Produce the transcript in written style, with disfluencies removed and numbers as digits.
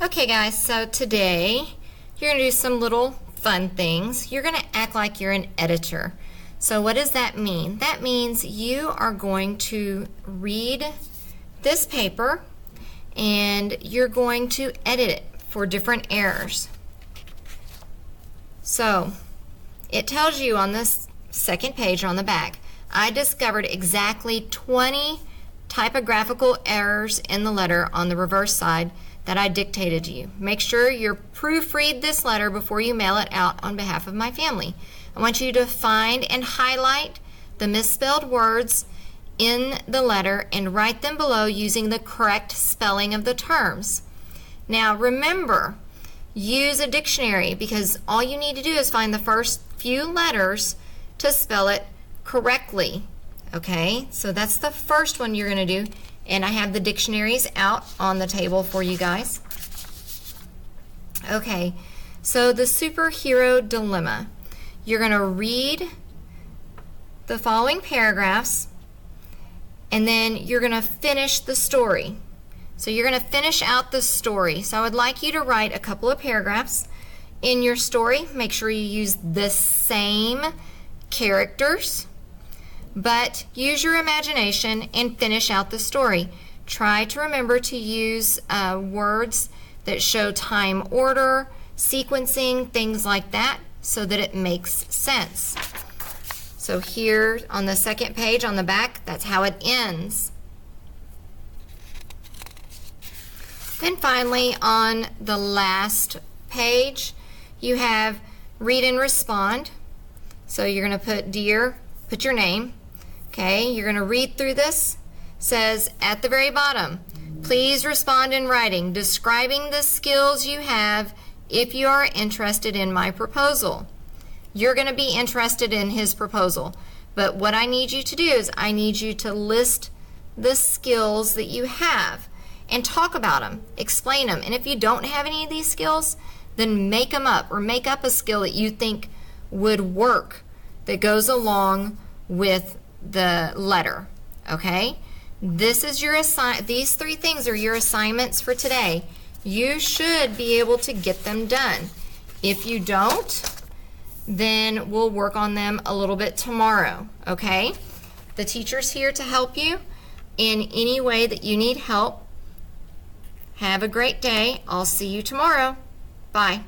Okay guys, so today you're going to do some little fun things. You're going to act like you're an editor. So what does that mean? That means you are going to read this paper and you're going to edit it for different errors. So it tells you on this second page on the back, I discovered exactly 20 typographical errors in the letter on the reverse side that I dictated to you. Make sure you proofread this letter before you mail it out on behalf of my family. I want you to find and highlight the misspelled words in the letter and write them below using the correct spelling of the terms. Now remember, use a dictionary because all you need to do is find the first few letters to spell it correctly. Okay, so that's the first one you're going to do. And I have the dictionaries out on the table for you guys. Okay, so the superhero dilemma. You're going to read the following paragraphs and then you're going to finish the story. So you're going to finish out the story. So I would like you to write a couple of paragraphs in your story. Make sure you use the same characters, but use your imagination and finish out the story. Try to remember to use words that show time order, sequencing, things like that, so that it makes sense. So here on the second page on the back, that's how it ends. Then finally on the last page, you have read and respond. So you're going to put dear, put your name. Okay, you're going to read through this. It says at the very bottom, please respond in writing describing the skills you have if you are interested in my proposal. You're going to be interested in his proposal, but what I need you to do is I need you to list the skills that you have and talk about them, explain them, and if you don't have any of these skills, then make them up or make up a skill that you think would work that goes along with the letter. Okay, this is your these three things are your assignments for today. You should be able to get them done. If you don't, then we'll work on them a little bit tomorrow. Okay, the teacher's here to help you in any way that you need help. Have a great day. I'll see you tomorrow. Bye.